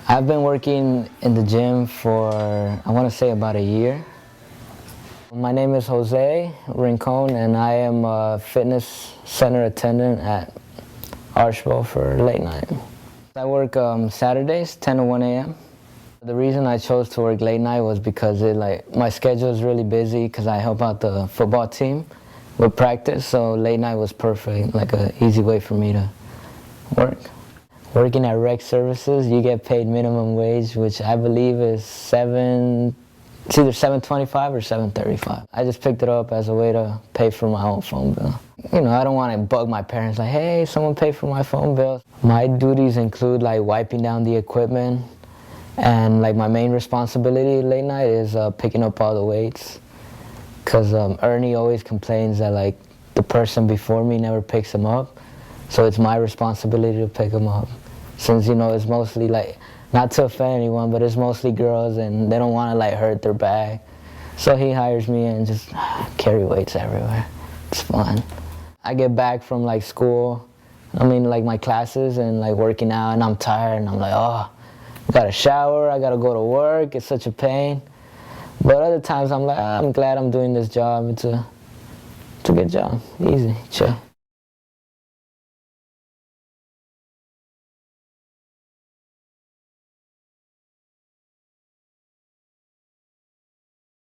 I've been working in the gym for, I want to say, about a year. My name is Jose Rincon, and I am a fitness center attendant at Archbold for late night. I work Saturdays, 10 to 1 a.m. The reason I chose to work late night was because my schedule is really busy because I help out the football team with practice, so late night was perfect, like an easy way for me to work. Working at Rec Services, you get paid minimum wage, which I believe is it's either $7.25 or $7.35. I just picked it up as a way to pay for my own phone bill. You know, I don't want to bug my parents like, hey, someone pay for my phone bill. My duties include like wiping down the equipment, and like my main responsibility late night is picking up all the weights. Because Ernie always complains that like the person before me never picks him up, so it's my responsibility to pick him up. Since, you know, it's mostly like, not to offend anyone, but it's mostly girls and they don't want to like hurt their back. So he hires me and just carry weights everywhere. It's fun. I get back from like school, like my classes and like working out, and I'm tired and I'm like, oh, I gotta shower, I gotta go to work, it's such a pain. But other times I'm like, I'm glad I'm doing this job. It's a good job, easy, chill.